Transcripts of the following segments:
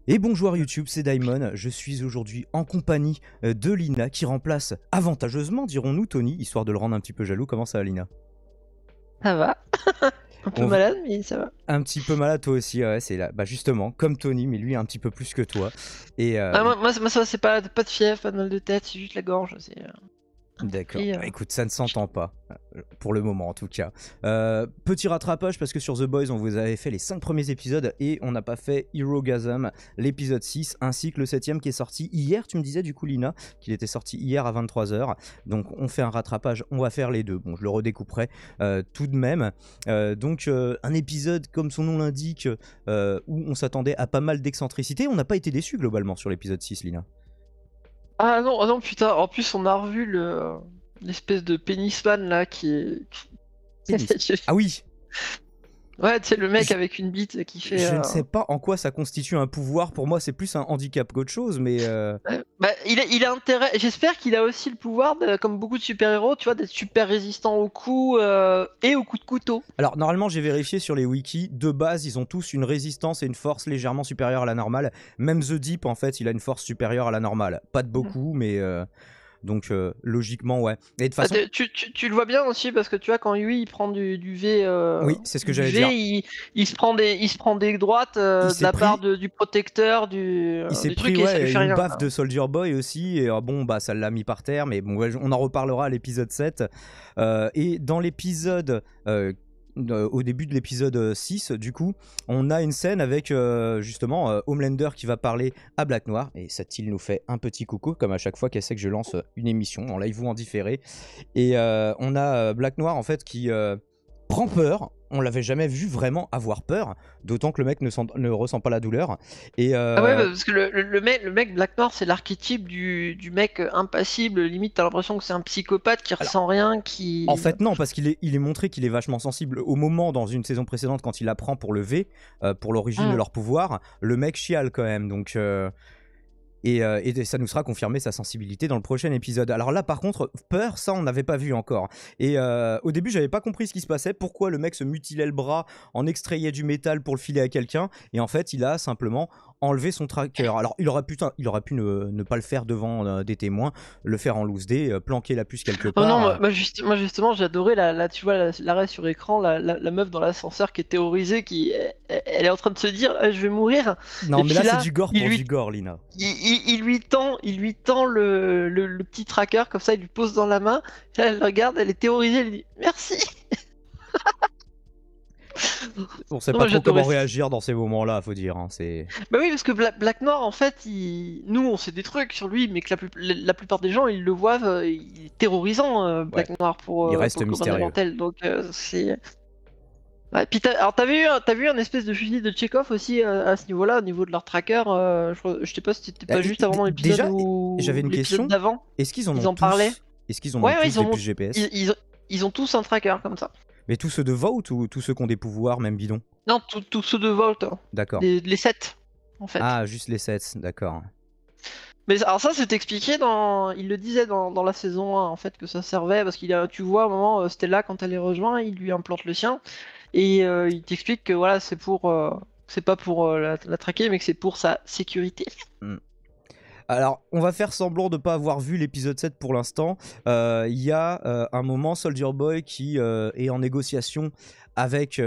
Et bonjour YouTube, c'est Daimon. Je suis aujourd'hui en compagnie de Lina qui remplace avantageusement, dirons-nous, Tony, histoire de le rendre un petit peu jaloux. Comment ça va, Lina? Ça va. Un peu On v- malade, mais ça va. Un petit peu malade toi aussi, ouais, c'est là. Bah justement, comme Tony, mais lui un petit peu plus que toi. Et Ah, moi, ça, c'est pas de fièvre, pas de mal de tête, c'est juste la gorge. C'est un d'accord, petit. bah écoute, ça ne s'entend pas, pour le moment en tout cas. Petit rattrapage parce que sur The Boys, on vous avait fait les 5 premiers épisodes et on n'a pas fait Herogasm, l'épisode 6, ainsi que le 7ème qui est sorti hier. Tu me disais du coup, Lina, qu'il était sorti hier à 23h. Donc on fait un rattrapage, on va faire les deux. Bon, je le redécouperai tout de même. Un épisode, comme son nom l'indique, où on s'attendait à pas mal d'excentricité. On n'a pas été déçus globalement sur l'épisode 6, Lina. Ah non, putain. En plus, on a revu l'espèce de pénisman là qui est. Pénis. Ah oui. Ouais, tu sais, le mec avec une bite qui fait. Je ne sais pas en quoi ça constitue un pouvoir. Pour moi, c'est plus un handicap qu'autre chose, mais Bah, il a intérêt. J'espère qu'il a aussi le pouvoir, comme beaucoup de super-héros, tu vois, d'être super résistant aux coups et aux coups de couteau. alors normalement, j'ai vérifié sur les wikis. De base, ils ont tous une résistance et une force légèrement supérieure à la normale. Même The Deep, en fait, il a une force supérieure à la normale. Pas de beaucoup, mais logiquement, ouais. Et de toute Ah, façon, tu le vois bien aussi parce que tu vois quand lui il prend du V oui, c'est ce que du j'allais dire. V il se prend des droites Il de s'est la part pris, du protecteur il s'est du pris truc et ça lui ouais, fait une rien. baffe de Soldier Boy aussi. Et bon, bah, ça l'a mis par terre. Mais bon, ouais, on en reparlera à l'épisode 7. Et dans l'épisode au début de l'épisode 6, du coup, on a une scène avec justement Homelander qui va parler à Black Noir. Et cette île nous fait un petit coucou, comme à chaque fois qu'elle sait que je lance une émission en live ou en différé. Et on a Black Noir en fait qui prend peur. On l'avait jamais vu vraiment avoir peur, d'autant que le mec ne ressent pas la douleur. Et Ah ouais, parce que le mec Black Noir c'est l'archétype du mec impassible, limite t'as l'impression que c'est un psychopathe qui alors, ressent rien, en qui. fait, non, parce qu'il est montré qu'il est vachement sensible. Au moment, dans une saison précédente, quand il apprend pour le V, pour l'origine de Hmm. leur pouvoir, le mec chiale quand même. Donc, et ça nous sera confirmé sa sensibilité dans le prochain épisode. Alors là, par contre, peur, ça, on n'avait pas vu encore. Et au début, j'avais pas compris ce qui se passait. Pourquoi le mec se mutilait le bras, en extrayait du métal pour le filer à quelqu'un. Et en fait, il a simplement enlevé son tracker. Alors, il aurait pu ne pas le faire devant des témoins, le faire en loose day, planquer la puce quelque Oh non, part. moi, justement j'ai adoré tu vois l'arrêt sur écran, la meuf dans l'ascenseur qui est terrorisée, elle est en train de se dire je vais mourir, Non, et mais là, puis c'est là du gore il pour du lui gore, Lina. il lui tend le petit tracker comme ça, il lui pose dans la main. Là, elle regarde, elle est terrorisée, elle dit merci. On sait Non, pas moi trop j'adorais comment ça. réagir dans ces moments-là, faut dire. Hein, Bah oui, parce que Black Noir, en fait, nous on sait des trucs sur lui, mais que la plupart des gens ils le voient, il est terrorisant, ouais, Black Noir il pour reste le commun des mystérieux. mortels. Donc c'est. Ouais, puis alors t'as vu un espèce de fusil de Chekhov aussi à ce niveau-là, au niveau de leur tracker. Je sais pas si c'était pas juste avant l'épisode Déjà, j'avais ou une l'épisode question. d'avant. Est-ce qu'ils en ont Ils en parlaient. tous Est-ce qu'ils en ont Ouais, ouais, tous des puces GPS? ils ont tous un tracker comme ça. Mais tous ceux de Vault ou tous ceux qui ont des pouvoirs, même bidon? Non, tous ceux de Volt, hein. D'accord. Les 7 en fait. Ah, juste les sets, d'accord. Mais alors ça, c'est expliqué il le disait dans la saison 1 en fait que ça servait parce tu vois à un moment Stella quand elle les rejoint, il lui implante le sien et il t'explique que voilà c'est pas pour la traquer mais que c'est pour sa sécurité. Hmm. Alors, on va faire semblant de ne pas avoir vu l'épisode 7 pour l'instant. Il y a un moment, Soldier Boy qui est en négociation avec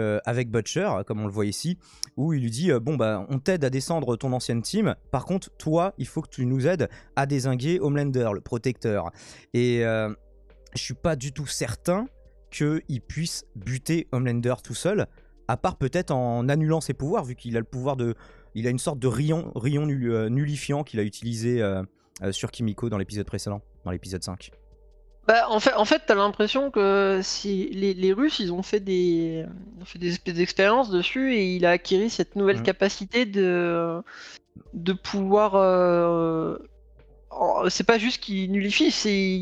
Butcher, comme on le voit ici, où il lui dit bon, bah, on t'aide à descendre ton ancienne team. Par contre, toi, il faut que tu nous aides à dézinguer Homelander, le protecteur. Et je suis pas du tout certain qu'il puisse buter Homelander tout seul, à part peut-être en annulant ses pouvoirs, vu qu'il a le pouvoir de. Il a une sorte de rayon nullifiant qu'il a utilisé sur Kimiko dans l'épisode précédent, dans l'épisode 5. Bah, en fait, t'as l'impression que si les Russes, ils ont fait des espèces d'expériences dessus et il a acquis cette nouvelle Mm. capacité de pouvoir. C'est pas juste qu'il nullifie,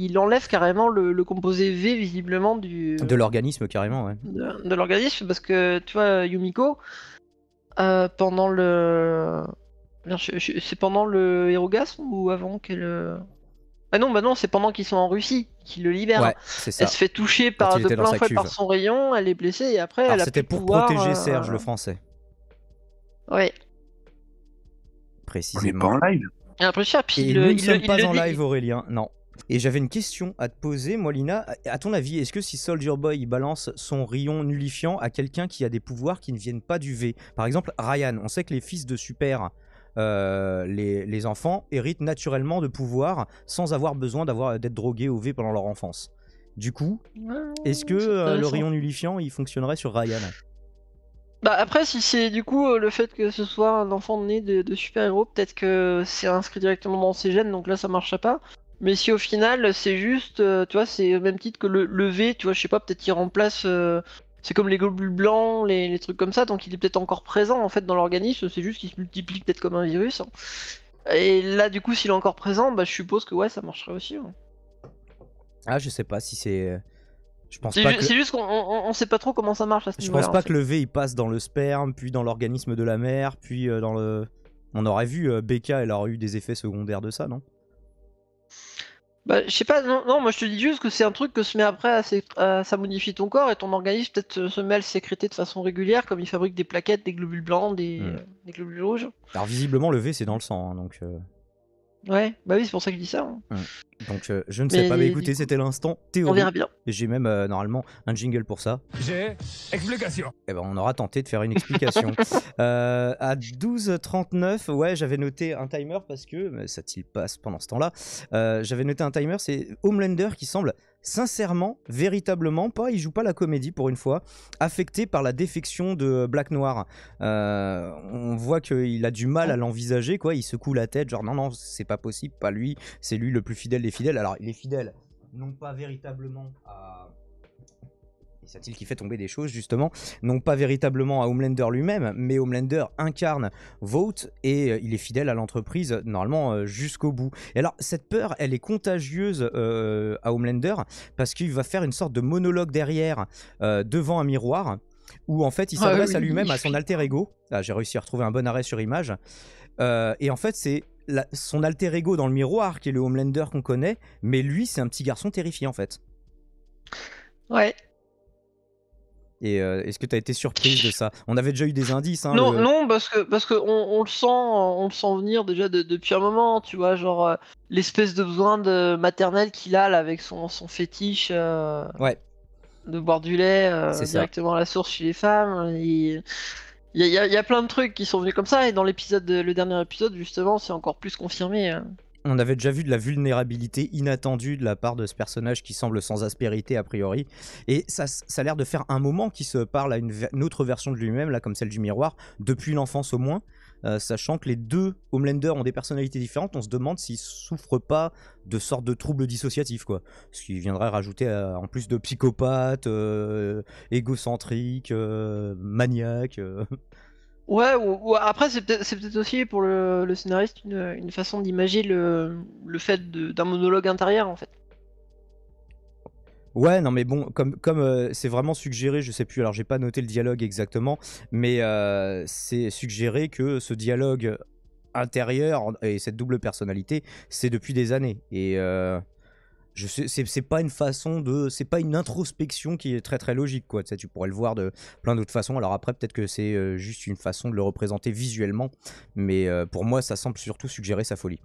il enlève carrément le composé V visiblement De l'organisme, carrément, ouais. de l'organisme parce que tu vois, Yumiko, pendant le. Merde, c'est pendant le Hérogasme ou avant qu'elle. Ah non, bah non, c'est pendant qu'ils sont en Russie qu'ils le libèrent. Ouais, c'est Elle ça. se fait toucher Quand il de était dans plein sa fouet par cuve. son rayon, elle est blessée et après Alors, elle a plus c'était de pour pouvoir. protéger Serge, le français. Ouais. précisément. On n'est pas en live. Et après ça, puis Et nous ne sommes pas en live, Aurélien, non. Et j'avais une question à te poser, moi, Lina. À ton avis, est-ce que si Soldier Boy il balance son rayon nullifiant à quelqu'un qui a des pouvoirs qui ne viennent pas du V, par exemple Ryan, on sait que les fils de super, les enfants, héritent naturellement de pouvoirs sans avoir besoin d'être drogués au V pendant leur enfance. Du coup, est-ce que le rayon nullifiant il fonctionnerait sur Ryan? Bah après, si c'est du coup le fait que ce soit un enfant né de super-héros, peut-être que c'est inscrit directement dans ses gènes, donc là ça marcherait pas. Mais si au final c'est juste, tu vois, c'est au même titre que le V, tu vois, je sais pas, peut-être qu'il remplace. C'est comme les globules blancs, les trucs comme ça, donc il est peut-être encore présent en fait dans l'organisme, c'est juste qu'il se multiplie peut-être comme un virus. Et là, du coup, s'il est encore présent, bah je suppose que ouais, ça marcherait aussi. Ah, je sais pas si c'est. Je pense C'est pas que. c'est juste qu'on sait pas trop comment ça marche à ce Je niveau-là. pense pas que le V il passe dans le sperme, puis dans l'organisme de la mère, puis dans le. On aurait vu Becca, elle aurait eu des effets secondaires de ça, non? Bah, je sais pas, non, moi je te dis juste que c'est un truc que se met après ça modifie ton corps et ton organisme peut-être se met à le sécréter de façon régulière, comme il fabrique des plaquettes, des globules blancs, des globules rouges. Alors visiblement le V c'est dans le sang, hein, donc. Ouais, bah oui, c'est pour ça que je dis ça. Donc je ne sais pas, mais écoutez, c'était l'instant théorie. On verra bien. Et j'ai même normalement un jingle pour ça. J'ai explication. Et ben on aura tenté de faire une explication. À 12h39, ouais, j'avais noté un timer parce que ça t'il passe pendant ce temps-là. J'avais noté un timer, c'est Homelander qui semble sincèrement, véritablement, il joue pas la comédie pour une fois, affecté par la défection de Black Noir. On voit qu'il a du mal à l'envisager, quoi. Il secoue la tête, genre non, c'est pas possible, pas lui, c'est lui le plus fidèle des fidèles. Alors il est fidèle, non pas véritablement à... Et c'est-il qui fait tomber des choses, justement, non pas véritablement à Homelander lui-même, mais Homelander incarne Vought et il est fidèle à l'entreprise, normalement, jusqu'au bout. Et alors, cette peur, elle est contagieuse à Homelander, parce qu'il va faire une sorte de monologue derrière, devant un miroir, où en fait, il s'adresse à lui-même, à son alter ego. Ah, j'ai réussi à retrouver un bon arrêt sur image. Et en fait, c'est son alter ego dans le miroir, qui est le Homelander qu'on connaît, mais lui, c'est un petit garçon terrifié, en fait. Ouais. Et est-ce que tu as été surprise de ça? On avait déjà eu des indices. Hein, non, parce que on le sent venir déjà depuis un moment, tu vois, genre l'espèce de besoin de maternel qu'il a là, avec son fétiche ouais. de boire du lait directement ça. à la source chez les femmes. Il y a plein de trucs qui sont venus comme ça, et dans le dernier épisode, justement, c'est encore plus confirmé. On avait déjà vu de la vulnérabilité inattendue de la part de ce personnage qui semble sans aspérité a priori. Et ça a l'air de faire un moment qu'il se parle à une autre version de lui-même, là, comme celle du miroir, depuis l'enfance au moins. Sachant que les deux Homelander ont des personnalités différentes, on se demande s'ils souffrent pas de sortes de troubles dissociatifs, quoi. Ce qui viendrait rajouter en plus de psychopathe, égocentrique, maniaque. Ouais, ou après c'est peut-être aussi pour le scénariste une façon d'imager le fait d'un monologue intérieur en fait. Ouais, non mais bon, comme c'est vraiment suggéré, je sais plus, alors j'ai pas noté le dialogue exactement, mais c'est suggéré que ce dialogue intérieur et cette double personnalité, c'est depuis des années. Et c'est pas une façon de... C'est pas une introspection qui est très très logique, quoi. Tu sais, tu pourrais le voir de plein d'autres façons. Alors après, peut-être que c'est juste une façon de le représenter visuellement, mais pour moi, ça semble surtout suggérer sa folie.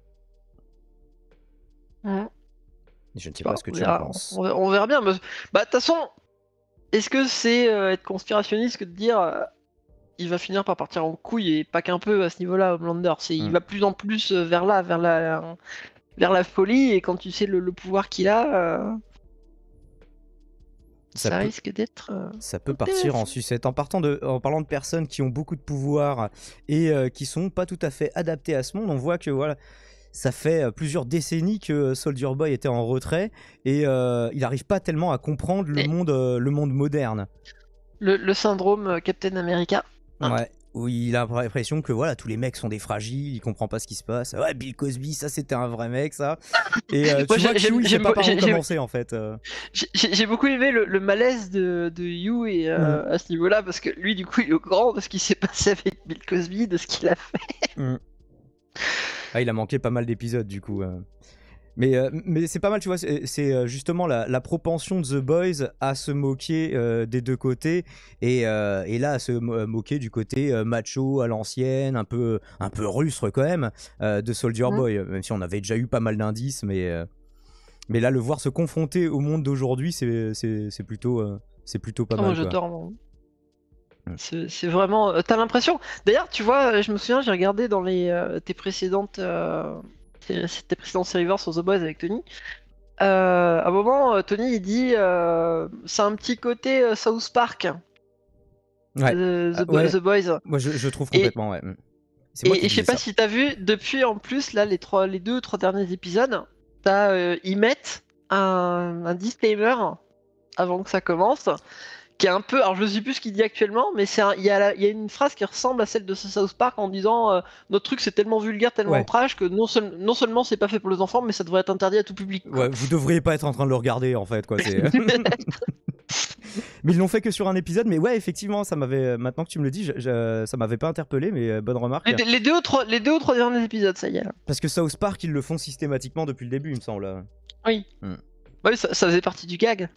Je ne sais pas ce que tu en penses. On verra bien. Bah, de toute façon, est-ce que c'est être conspirationniste que de dire il va finir par partir en couille, et pas qu'un peu à ce niveau-là, Homelander. Il va plus en plus vers la folie, et quand tu sais le pouvoir qu'il a, ça risque d'être... ça peut partir en sucette. En parlant de personnes qui ont beaucoup de pouvoir et qui sont pas tout à fait adaptées à ce monde, on voit que voilà, ça fait plusieurs décennies que Soldier Boy était en retrait et il n'arrive pas tellement à comprendre le monde moderne. Le syndrome Captain America. Ouais. Où il a l'impression que voilà, tous les mecs sont des fragiles, il comprend pas ce qui se passe. Ouais, Bill Cosby, ça c'était un vrai mec, ça. Et tu vois que Hugh, il sait pas par où commencer en fait. J'ai beaucoup aimé le malaise de Hugh et, à ce niveau-là, parce que lui, du coup, il est au courant de ce qui s'est passé avec Bill Cosby, de ce qu'il a fait. Ah, il a manqué pas mal d'épisodes du coup. Mais c'est pas mal, tu vois, c'est justement la propension de The Boys à se moquer des deux côtés et là à se moquer du côté macho à l'ancienne, un peu rustre quand même, de Soldier Boy, même si on avait déjà eu pas mal d'indices, mais là le voir se confronter au monde d'aujourd'hui, c'est plutôt pas mal. Moi j'adore. C'est vraiment. T'as l'impression. D'ailleurs, tu vois, je me souviens, j'ai regardé dans tes précédentes séries sur The Boys avec Tony. À un moment, Tony il dit c'est un petit côté South Park. Ouais. The Boys. Moi je trouve complètement, ouais. Et je sais pas si t'as vu, depuis en plus, là, les 2 ou 3 derniers épisodes, ils mettent un disclaimer avant que ça commence, qui est un peu. Alors je sais plus ce qu'il dit actuellement, mais il y a une phrase qui ressemble à celle de South Park en disant notre truc c'est tellement vulgaire, tellement trash que non seulement c'est pas fait pour les enfants, mais ça devrait être interdit à tout public. Quoi. Ouais, vous devriez pas être en train de le regarder en fait, quoi. Mais ils l'ont fait que sur un épisode, mais ouais, effectivement, ça m'avait. Maintenant que tu me le dis, ça m'avait pas interpellé, mais bonne remarque. Les deux ou trois derniers épisodes, ça y est. Parce que South Park, ils le font systématiquement depuis le début, il me semble. Oui. Oui, ça faisait partie du gag.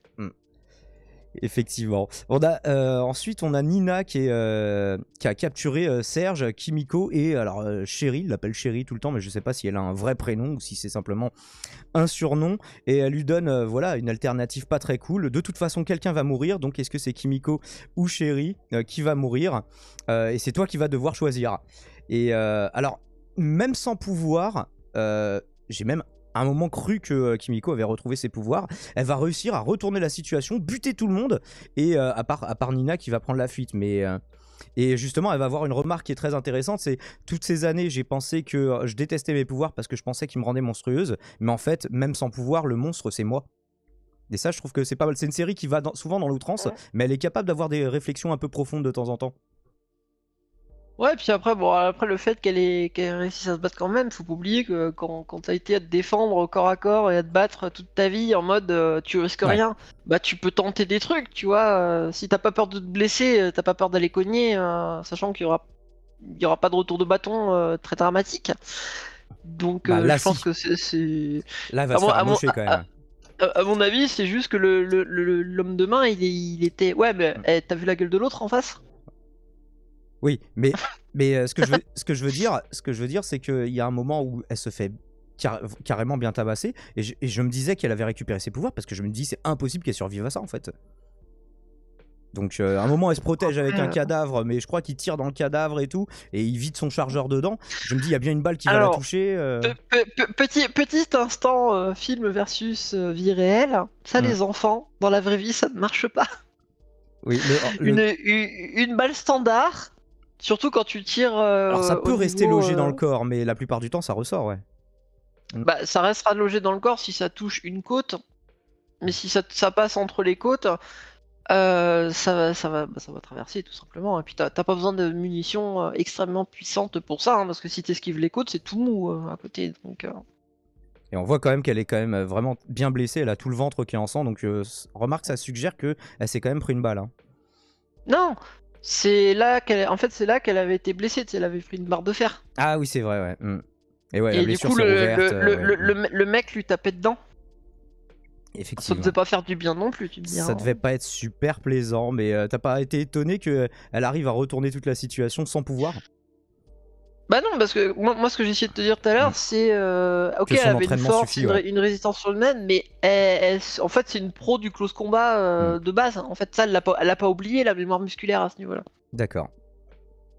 Effectivement. Ensuite, on a Nina qui a capturé Serge, Kimiko et alors Chéri, il l'appelle Chéri tout le temps, mais je sais pas si elle a un vrai prénom ou si c'est simplement un surnom. Et elle lui donne une alternative pas très cool. De toute façon, quelqu'un va mourir, donc est-ce que c'est Kimiko ou Chéri qui va mourir et c'est toi qui vas devoir choisir. Et alors, même sans pouvoir, j'ai même un moment cru que Kimiko avait retrouvé ses pouvoirs. Elle va réussir à retourner la situation, buter tout le monde, et à part Nina qui va prendre la fuite. Et justement, elle va avoir une remarque qui est très intéressante, c'est toutes ces années, j'ai pensé que je détestais mes pouvoirs parce que je pensais qu'ils me rendaient monstrueuse, mais en fait, même sans pouvoir, le monstre, c'est moi. Et ça, je trouve que c'est pas mal. C'est une série qui va souvent dans l'outrance, mais elle est capable d'avoir des réflexions un peu profondes de temps en temps. Ouais, puis après, le fait qu'elle réussisse à se battre quand même, faut pas oublier que quand t'as été à te défendre au corps à corps et à te battre toute ta vie en mode tu risques rien, bah tu peux tenter des trucs, tu vois. Si t'as pas peur de te blesser, t'as pas peur d'aller cogner, sachant qu'il y aura pas de retour de bâton très dramatique. Donc là, je pense que c'est. Là, elle va se faire amocher quand même. À mon avis, c'est juste que l'homme de main, il était. Ouais, mais t'as vu la gueule de l'autre en face? Oui, mais ce que je veux dire, c'est qu'il y a un moment où elle se fait carrément bien tabasser, et je me disais qu'elle avait récupéré ses pouvoirs parce que je me dis c'est impossible qu'elle survive à ça en fait. Donc à un moment elle se protège avec un cadavre, mais je crois qu'il tire dans le cadavre et tout, et il vide son chargeur dedans. Je me dis il y a bien une balle qui va la toucher. Petit instant film versus vie réelle. Ça, les enfants, dans la vraie vie, ça ne marche pas. Oui, mais une balle standard. Surtout quand tu tires. Alors ça peut rester logé dans le corps, mais la plupart du temps ça ressort, ouais. Bah ça restera logé dans le corps si ça touche une côte, mais si ça passe entre les côtes, ça va traverser tout simplement. Et puis t'as pas besoin de munitions extrêmement puissantes pour ça, hein, parce que si t'esquives les côtes, c'est tout mou à côté. Donc. Et on voit quand même qu'elle est quand même vraiment bien blessée. Elle a tout le ventre qui est en sang, donc remarque, ça suggère que elle s'est quand même pris une balle. Hein. Non. C'est là qu'elle avait été blessée, elle avait pris une barre de fer. Ah oui, c'est vrai, ouais. Et ouais, la du coup, le mec lui tapait dedans. Effectivement. Ça devait pas faire du bien non plus, tu me dis. Ça devait pas être super plaisant, mais t'as pas été étonné qu'elle arrive à retourner toute la situation sans pouvoir? Bah non, parce que moi ce que j'ai essayé de te dire tout à l'heure, c'est ok, elle avait une force, une résistance surhumaine, mais en fait c'est une pro du close combat de base. En fait, ça, elle l'a pas oublié, la mémoire musculaire à ce niveau-là. D'accord.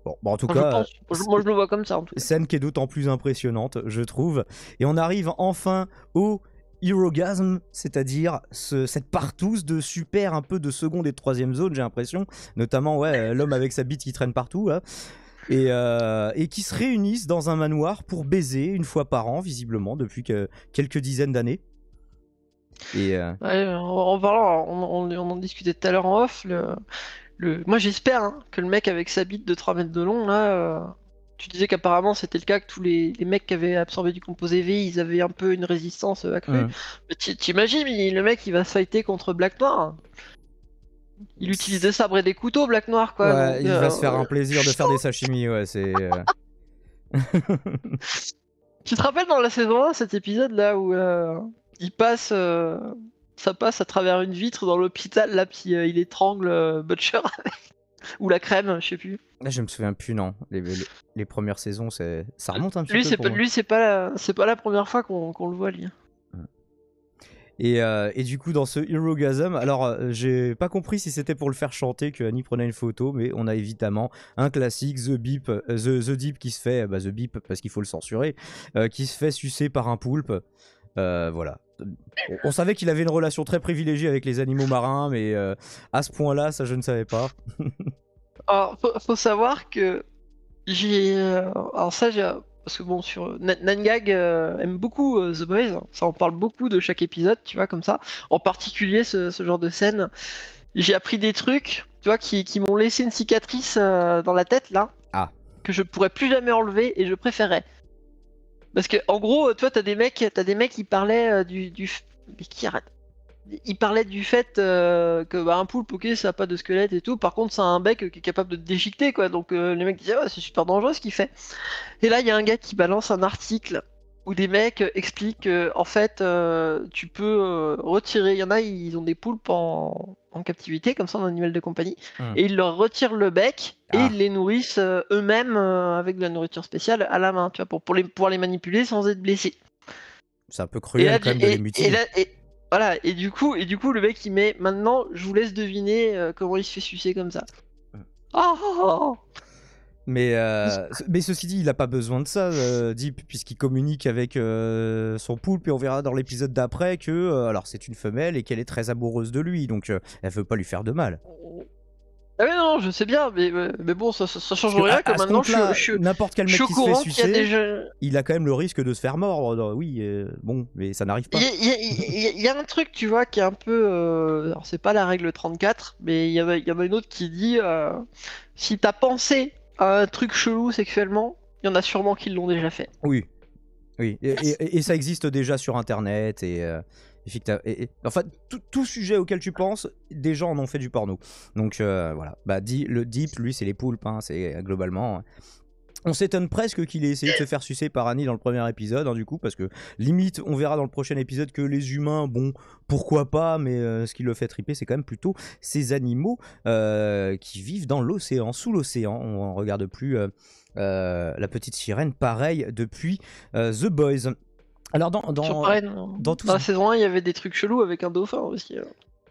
Bon, en tout cas, moi je le vois comme ça. En tout cas. Scène qui est d'autant plus impressionnante, je trouve. Et on arrive enfin au Herogasm, c'est-à-dire cette partouze de super, un peu de seconde et de troisième zone, j'ai l'impression. Notamment, l'homme avec sa bite qui traîne partout, là. Et qui se réunissent dans un manoir pour baiser une fois par an, visiblement, depuis quelques dizaines d'années. Et en parlant, on en discutait tout à l'heure en off. Moi j'espère que le mec avec sa bite de 3 mètres de long, là, tu disais qu'apparemment c'était le cas, que tous les mecs qui avaient absorbé du composé V, ils avaient un peu une résistance accrue. Mais t'imagines, le mec il va se fighter contre Black Noir. Il utilise des sabres et des couteaux, Black Noir, quoi. Ouais, donc, il va se faire un plaisir de faire des sashimi, ouais, c'est... Tu te rappelles dans la saison 1, cet épisode là où il passe, ça passe à travers une vitre dans l'hôpital, là, puis il étrangle Butcher ou la crème, je sais plus. Là, je me souviens plus, non. Les premières saisons, ça remonte un petit Lui, peu pour moi. lui, c'est pas la première fois qu'on le voit, lui. Et du coup, dans ce Herogasm, alors j'ai pas compris si c'était pour le faire chanter que Annie prenait une photo, mais on a évidemment un classique, The Beep, The Deep qui se fait, The Beep parce qu'il faut le censurer, qui se fait sucer par un poulpe. Voilà. On savait qu'il avait une relation très privilégiée avec les animaux marins, mais à ce point-là, ça je ne savais pas. Alors, faut savoir que alors ça, parce que bon, sur Nangag aime beaucoup The Boys, hein. Ça en parle beaucoup de chaque épisode, tu vois, comme ça. En particulier ce genre de scène. J'ai appris des trucs, tu vois, qui m'ont laissé une cicatrice dans la tête, là, Ah. que je pourrais plus jamais enlever et je préférais. Parce que, en gros, toi, t'as des mecs qui parlaient mais qui arrête? Ils parlaient du fait que un poulpe, ok, ça a pas de squelette et tout. Par contre, ça a un bec qui est capable de te déchiqueter, quoi. Donc les mecs disaient, ouais, c'est super dangereux ce qu'il fait. Et là, il y a un gars qui balance un article où des mecs expliquent que, en fait, tu peux retirer. Il y en a, ils ont des poulpes en captivité, comme ça, en animal de compagnie, et ils leur retirent le bec et ils les nourrissent eux-mêmes avec de la nourriture spéciale à la main, tu vois, pour pouvoir les manipuler sans être blessés. C'est un peu cruel quand même de les mutiler. Voilà, et du coup, le mec il met maintenant, je vous laisse deviner comment il se fait sucer comme ça. Oh Mais ceci dit, il a pas besoin de ça, Deep, puisqu'il communique avec son poulpe, et on verra dans l'épisode d'après que alors c'est une femelle et qu'elle est très amoureuse de lui, donc elle veut pas lui faire de mal. Ah mais non, je sais bien, mais bon, ça change rien que maintenant n'importe quel je mec suis au qui se fait courant qu'il y a sucer, déjà... il a quand même le risque de se faire mordre. Oui, bon, mais ça n'arrive pas. Il y a un truc, tu vois, qui est un peu... alors c'est pas la règle 34, mais il y en a une autre qui dit si t'as pensé à un truc chelou sexuellement, il y en a sûrement qui l'ont déjà fait. Oui, oui, et ça existe déjà sur internet, enfin, tout sujet auquel tu penses, des gens en ont fait du porno. Donc voilà, le Deep, lui, c'est les poulpes, hein, c'est globalement... On s'étonne presque qu'il ait essayé de se faire sucer par Annie dans le premier épisode, hein, du coup, parce que limite, on verra dans le prochain épisode que les humains, bon, pourquoi pas, mais ce qui le fait triper, c'est quand même plutôt ces animaux qui vivent dans l'océan, sous l'océan. On regarde plus la petite sirène, pareil, depuis The Boys. Alors dans la saison 1, il y avait des trucs chelous avec un dauphin aussi.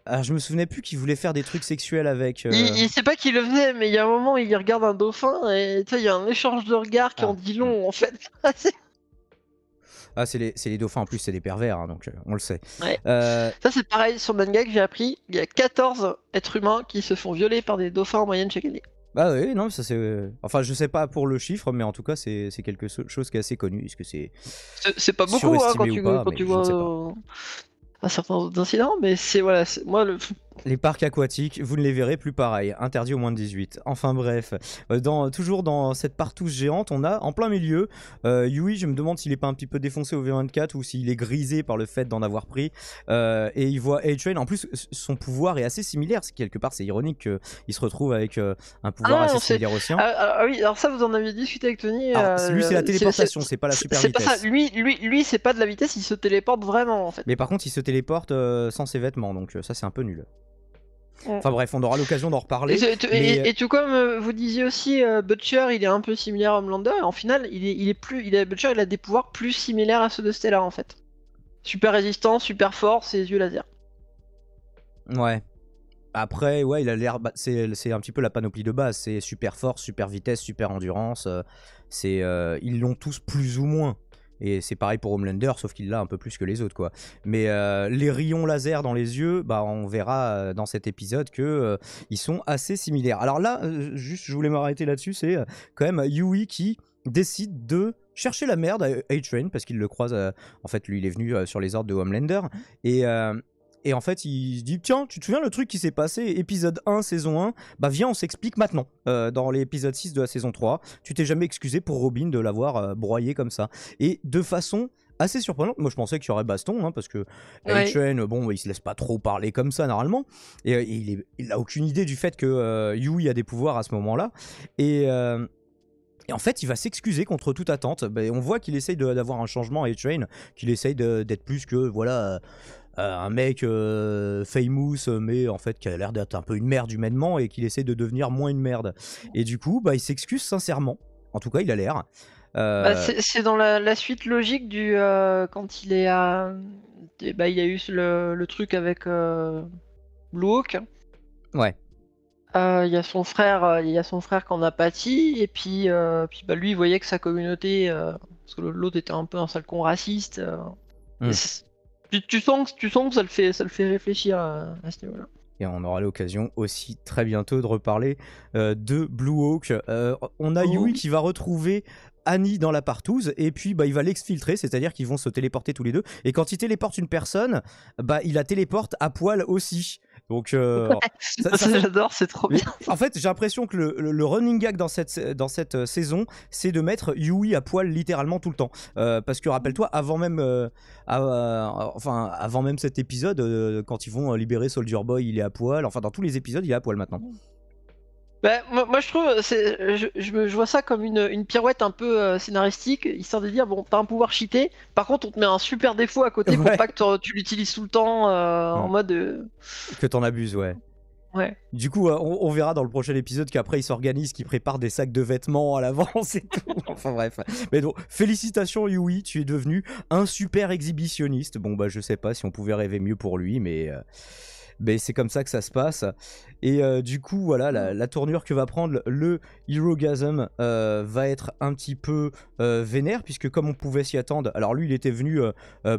Alors, je me souvenais plus qu'il voulait faire des trucs sexuels avec. Il sait pas qu'il le faisait, mais il y a un moment où il regarde un dauphin et tu sais, il y a un échange de regards qui en dit long en fait. C'est les dauphins en plus, c'est des pervers, hein, donc on le sait. Ouais. Ça c'est pareil sur Manga que j'ai appris. Il y a 14 êtres humains qui se font violer par des dauphins en moyenne chaque année. Bah oui, non, ça c'est. Enfin, je sais pas pour le chiffre, mais en tout cas, c'est quelque chose qui est assez connu. Est-ce que c'est pas beaucoup hein, quand tu vois un certain incident, mais c'est voilà, moi les parcs aquatiques, vous ne les verrez plus pareil, interdit aux moins de 18. Enfin bref, toujours dans cette partouze géante, on a en plein milieu Yui, je me demande s'il est pas un petit peu défoncé au V24 ou s'il est grisé par le fait d'en avoir pris. Et il voit A-Train, en plus son pouvoir est assez similaire, quelque part c'est ironique qu'il se retrouve avec un pouvoir assez similaire au sien. Oui, alors ça vous en aviez discuté avec Tony. Lui c'est la téléportation, c'est pas la super vitesse. Pas ça. Lui c'est pas de la vitesse, il se téléporte vraiment en fait. Mais par contre il se téléporte sans ses vêtements, donc ça c'est un peu nul. Enfin bref, on aura l'occasion d'en reparler. Et tout comme vous disiez aussi, Butcher, il est un peu similaire à Homelander. Et en final, Butcher, il a des pouvoirs plus similaires à ceux de Stella en fait. Super résistant, super fort, ses yeux laser. Ouais. Après, ouais, il a l'air. C'est un petit peu la panoplie de base. C'est super force, super vitesse, super endurance. Ils l'ont tous plus ou moins. Et c'est pareil pour Homelander, sauf qu'il l'a un peu plus que les autres, quoi. Mais les rayons laser dans les yeux, on verra dans cet épisode que ils sont assez similaires. Alors là, juste, je voulais m'arrêter là-dessus, c'est quand même Yui qui décide de chercher la merde à A-Train, parce qu'il le croise, en fait, lui, il est venu sur les ordres de Homelander, et en fait, il se dit, tiens, tu te souviens le truc qui s'est passé, épisode 1, saison 1, viens, on s'explique maintenant. Dans l'épisode 6 de la saison 3, tu t'es jamais excusé pour Robin de l'avoir broyé comme ça. Et de façon assez surprenante, moi je pensais qu'il y aurait baston, hein, parce que A-Train, bon, il se laisse pas trop parler comme ça normalement, et il a aucune idée du fait que Yui a des pouvoirs à ce moment-là. Et en fait, il va s'excuser contre toute attente. On voit qu'il essaye d'avoir un changement à A-Train, qu'il essaye d'être plus que voilà un mec famous, mais en fait qui a l'air d'être un peu une merde humainement et qu'il essaie de devenir moins une merde. Et du coup, il s'excuse sincèrement. En tout cas, il a l'air. C'est dans la suite logique du quand il est à. Il y a eu le truc avec Blue Hawk. Ouais. Il y a son frère qui en a pâti, et puis lui il voyait que sa communauté, parce que l'autre était un peu un sale con raciste. Tu sens que ça le fait réfléchir à ce niveau-là. Et on aura l'occasion aussi très bientôt de reparler de Blue Hawk. On a Yui qui va retrouver Annie dans la partouze, et puis il va l'exfiltrer, c'est-à-dire qu'ils vont se téléporter tous les deux. Et quand il téléporte une personne, il la téléporte à poil aussi. Donc, j'adore, c'est trop bien. En fait, j'ai l'impression que le running gag dans cette saison, c'est de mettre Yui à poil littéralement tout le temps. Parce que rappelle-toi, avant même cet épisode, quand ils vont libérer Soldier Boy, il est à poil. Enfin, dans tous les épisodes, il est à poil maintenant. Moi je trouve, je vois ça comme une pirouette un peu scénaristique, histoire de dire bon, t'as un pouvoir cheaté, par contre on te met un super défaut à côté pour pas que tu l'utilises tout le temps en mode. Que t'en abuses, ouais. Ouais. Du coup, on verra dans le prochain épisode qu'après il s'organise, qu'il prépare des sacs de vêtements à l'avance et tout. Enfin bref. Mais donc, félicitations Yui, tu es devenu un super exhibitionniste. Bon je sais pas si on pouvait rêver mieux pour lui, mais c'est comme ça que ça se passe. Et du coup, voilà, la tournure que va prendre le Herogasm va être un petit peu vénère, puisque comme on pouvait s'y attendre, alors lui il était venu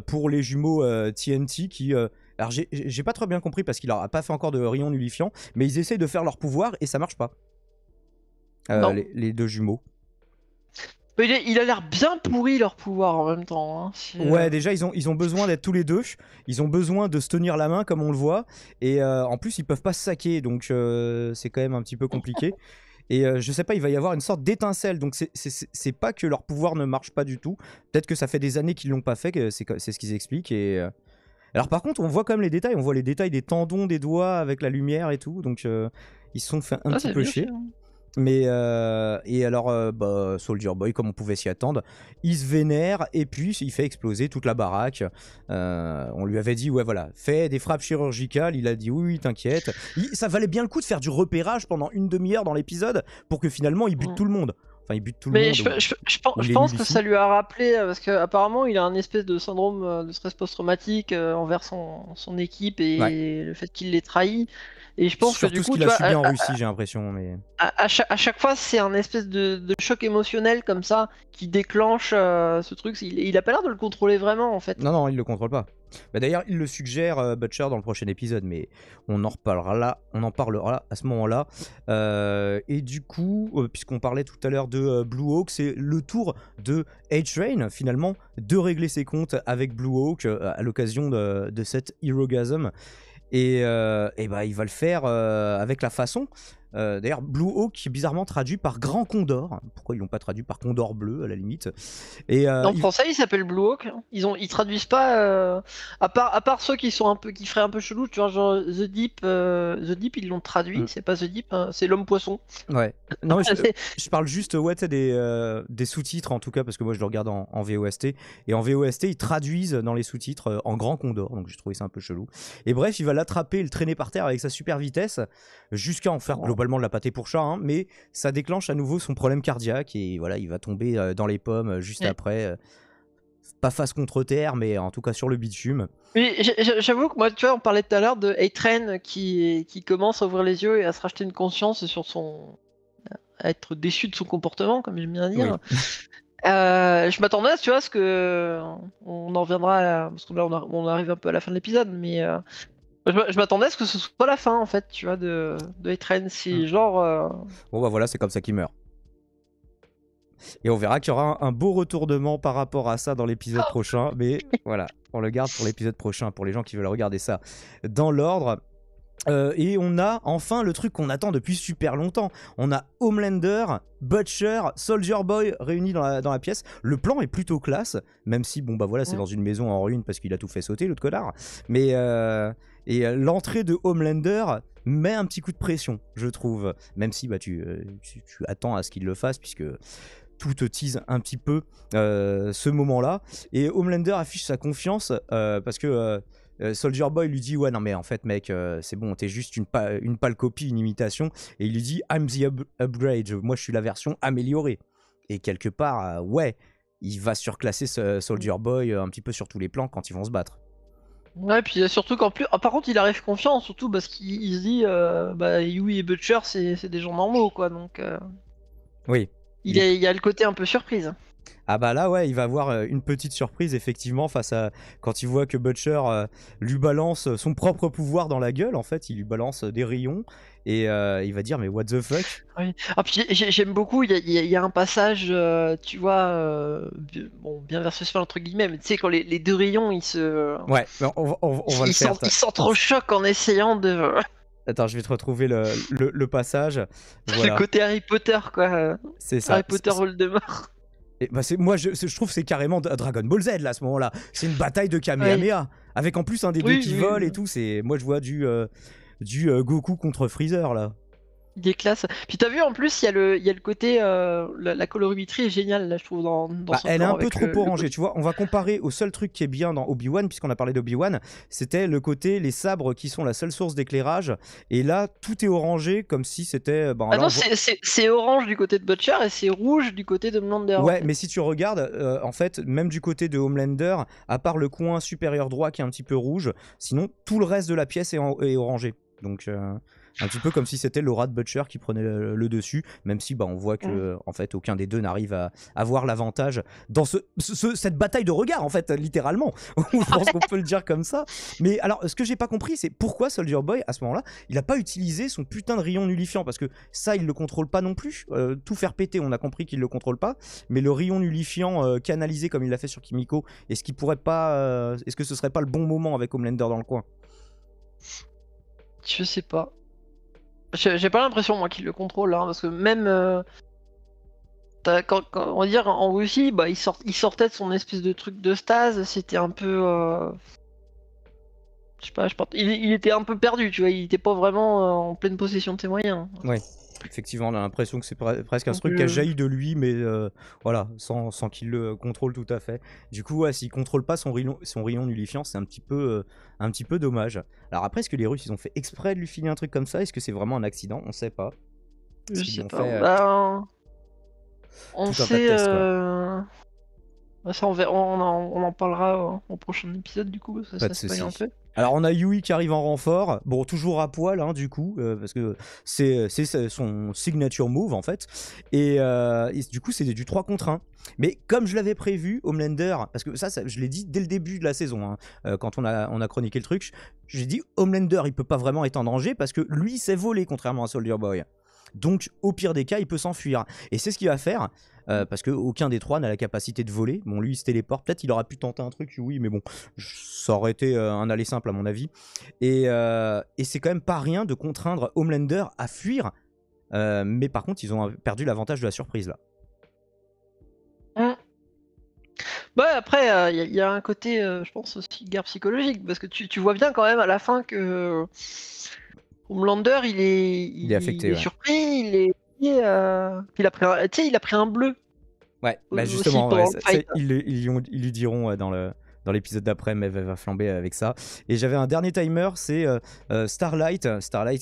pour les jumeaux TNT qui... alors j'ai pas très bien compris parce qu'il a pas fait encore de rayon nullifiant, mais ils essaient de faire leur pouvoir et ça marche pas. Les deux jumeaux. Il a l'air bien pourri leur pouvoir en même temps. Hein. Ouais, déjà ils ont besoin d'être tous les deux. Ils ont besoin de se tenir la main comme on le voit. Et en plus ils peuvent pas se saquer, donc c'est quand même un petit peu compliqué. Et je sais pas, il va y avoir une sorte d'étincelle. Donc c'est pas que leur pouvoir ne marche pas du tout. Peut-être que ça fait des années qu'ils l'ont pas fait, que c'est ce qu'ils expliquent. Et alors par contre on voit quand même les détails. On voit les détails des tendons des doigts avec la lumière et tout. Donc ils se sont fait un petit peu chier. Mais et alors Soldier Boy, comme on pouvait s'y attendre, il se vénère et puis il fait exploser toute la baraque. On lui avait dit ouais voilà, fais des frappes chirurgicales, il a dit oui t'inquiète. Ça valait bien le coup de faire du repérage pendant une demi-heure dans l'épisode pour que finalement il bute tout le monde. Enfin, il bute tout le monde. Je pense que ça lui a rappelé, parce qu'apparemment il a un espèce de syndrome de stress post-traumatique envers son équipe et le fait qu'il l'ait trahi. Et je pense surtout que du coup, ce qu'il a subi en Russie, j'ai l'impression. Mais à chaque fois, c'est un espèce de choc émotionnel comme ça qui déclenche ce truc. Il a pas l'air de le contrôler vraiment en fait. Non, il le contrôle pas. D'ailleurs, il le suggère Butcher dans le prochain épisode, mais on en reparlera à ce moment-là. Et du coup, puisqu'on parlait tout à l'heure de Blue Hawk, c'est le tour de A-Train finalement de régler ses comptes avec Blue Hawk à l'occasion de cette Herogasm. Et il va le faire avec la façon. D'ailleurs, Blue Hawk qui est bizarrement traduit par Grand Condor. Pourquoi ils l'ont pas traduit par Condor bleu à la limite? Et en français, il s'appelle Blue Hawk. Ils traduisent pas à part ceux qui feraient un peu chelou, tu vois, genre The Deep. The Deep, ils l'ont traduit. C'est pas The Deep, hein, c'est l'homme poisson. Ouais. Non, je parle juste des sous-titres en tout cas parce que moi je le regarde en VOST et en VOST ils traduisent dans les sous-titres en Grand Condor, donc j'ai trouvé ça un peu chelou. Et bref, il va l'attraper et le traîner par terre avec sa super vitesse jusqu'à en faire globalement de la pâté pour chat, hein, mais ça déclenche à nouveau son problème cardiaque et voilà, il va tomber dans les pommes juste après. Pas face contre terre, mais en tout cas sur le bitume. Oui, j'avoue que moi, tu vois, on parlait tout à l'heure de A-Train qui commence à ouvrir les yeux et à se racheter une conscience sur à être déçu de son comportement, comme j'aime bien dire. Oui. Je m'attendais à ce que on en reviendra parce que là on arrive un peu à la fin de l'épisode, mais je m'attendais à ce que ce soit la fin en fait, tu vois, de A-Train. C'est genre. Bon voilà, c'est comme ça qu'il meurt. Et on verra qu'il y aura un beau retournement par rapport à ça dans l'épisode prochain. Mais voilà, on le garde pour l'épisode prochain, pour les gens qui veulent regarder ça dans l'ordre. Et on a enfin le truc qu'on attend depuis super longtemps. On a Homelander, Butcher, Soldier Boy réunis dans la pièce. Le plan est plutôt classe, même si bon bah voilà c'est dans une maison en ruine parce qu'il a tout fait sauter l'autre connard. Mais l'entrée de Homelander met un petit coup de pression, je trouve. Même si bah tu attends à ce qu'il le fasse puisque tout te tease un petit peu ce moment-là. Et Homelander affiche sa confiance parce que Soldier Boy lui dit ouais non mais en fait mec c'est bon t'es juste une pâle copie, une imitation, et il lui dit I'm the upgrade, moi je suis la version améliorée. Et quelque part ouais il va surclasser Soldier Boy un petit peu sur tous les plans quand ils vont se battre. Ouais, puis surtout qu'en plus, par contre, il arrive confiant, surtout parce qu'il se dit, bah, Yui et Butcher, c'est des gens normaux, quoi, donc Oui. il y a le côté un peu surprise. Ah bah là ouais il va avoir une petite surprise effectivement face à quand il voit que Butcher lui balance son propre pouvoir dans la gueule. En fait il lui balance des rayons et il va dire mais what the fuck. Oui. Ah, puis j'aime beaucoup, il y a un passage, tu vois, bon, bien versus fin entre guillemets, mais tu sais, quand les deux rayons, Ouais on va le faire. Ils s'entrechoquent en essayant de... Attends je vais te retrouver le passage. Voilà. Le côté Harry Potter, quoi. C'est ça. Harry Potter Voldemort. Et bah moi je trouve que c'est carrément Dragon Ball Z là à ce moment-là. C'est une bataille de Kamehameha avec en plus un des deux qui vole et tout. Moi je vois du Goku contre Freezer là. Il est classe. Puis t'as vu en plus il y a le côté la colorimétrie est géniale là je trouve dans ce elle est plan un peu trop orangée, tu vois. On va comparer au seul truc qui est bien dans Obi-Wan, puisqu'on a parlé d'Obi-Wan, c'était le côté les sabres qui sont la seule source d'éclairage, et là tout est orangé comme si c'était non, c'est orange du côté de Butcher et c'est rouge du côté de Homelander. Ouais, mais si tu regardes en fait même du côté de Homelander, à part le coin supérieur droit qui est un petit peu rouge, sinon tout le reste de la pièce est orangé. Donc un petit peu comme si c'était l'aura de Butcher qui prenait le dessus, même si on voit que en fait aucun des deux n'arrive à avoir l'avantage dans cette bataille de regard en fait littéralement. Je pense qu'on peut le dire comme ça. Mais alors ce que j'ai pas compris c'est pourquoi Soldier Boy à ce moment-là il a pas utilisé son putain de rayon nullifiant, parce que ça il le contrôle pas non plus. Tout faire péter on a compris qu'il le contrôle pas, mais le rayon nullifiant canalisé comme il l'a fait sur Kimiko, est-ce qu'il pourrait pas est-ce que ce serait pas le bon moment avec Homelander dans le coin? Je sais pas. J'ai pas l'impression moi qu'il le contrôle hein, parce que même quand on va dire en Russie, bah il sortait de son espèce de truc de stase, c'était un peu je sais pas, il était un peu perdu, tu vois, il était pas vraiment en pleine possession de ses moyens. Ouais. Effectivement, on a l'impression que c'est presque un truc qui a jailli de lui, mais voilà, sans qu'il le contrôle tout à fait. Du coup, ouais, s'il contrôle pas son rayon nullifiant, c'est un petit peu dommage. Alors après, est-ce que les Russes ils ont fait exprès de lui filer un truc comme ça? Est-ce que c'est vraiment un accident? On sait pas. Je sais pas. On sait. Ça, on en parlera au prochain épisode du coup. Ça se un peu. Alors on a Yui qui arrive en renfort, bon toujours à poil hein, du coup, parce que c'est son signature move en fait, et du coup c'est du 3 contre 1. Mais comme je l'avais prévu, Homelander, parce que ça je l'ai dit dès le début de la saison, hein, quand on a chroniqué le truc, j'ai dit Homelander il peut pas vraiment être en danger parce que lui il sait voler contrairement à Soldier Boy. Donc au pire des cas il peut s'enfuir, et c'est ce qu'il va faire. Parce qu'aucun des trois n'a la capacité de voler. Bon, lui il se téléporte, peut-être il aurait pu tenter un truc, oui, mais bon, ça aurait été un aller simple à mon avis. Et c'est quand même pas rien de contraindre Homelander à fuir, mais par contre ils ont perdu l'avantage de la surprise là. Bah après il y a un côté je pense aussi guerre psychologique, parce que tu vois bien quand même à la fin que Homelander il est affecté, il est surpris, il a pris un bleu. Ouais, bah justement, ils lui diront dans l'épisode d'après, mais elle va flamber avec ça. Et j'avais un dernier timer, c'est Starlight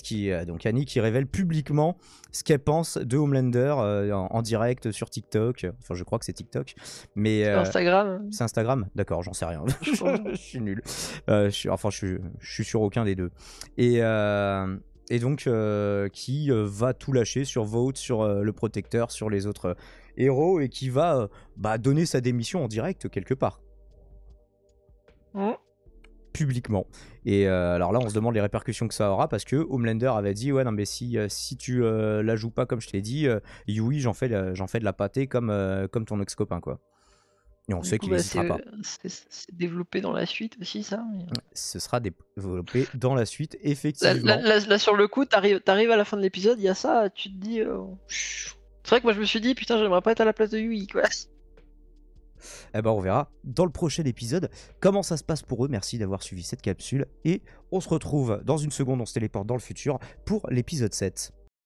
qui, donc Annie, qui révèle publiquement ce qu'elle pense de Homelander en direct sur TikTok. Enfin, je crois que c'est TikTok, mais Instagram. C'est Instagram, d'accord, j'en sais rien. Je suis nul. Je suis sur aucun des deux. Et donc qui va tout lâcher sur Vought, sur le Protecteur, sur les autres héros, et qui va donner sa démission en direct quelque part. Publiquement. Et alors là on se demande les répercussions que ça aura, parce que Homelander avait dit ouais non mais si tu la joues pas comme je t'ai dit, Yui j'en fais de la pâtée comme ton ex-copain quoi. Et on Du sait coup, qu'il bah, n'hésitera pas. c'est développé dans la suite aussi, ça. Ce sera développé dans la suite, Là, effectivement. sur le coup, t'arrives à la fin de l'épisode, il y a ça, tu te dis. C'est vrai que moi je me suis dit, putain, j'aimerais pas être à la place de Yui, quoi. Eh ben, on verra dans le prochain épisode comment ça se passe pour eux. Merci d'avoir suivi cette capsule. Et on se retrouve dans une seconde, on se téléporte dans le futur pour l'épisode 7.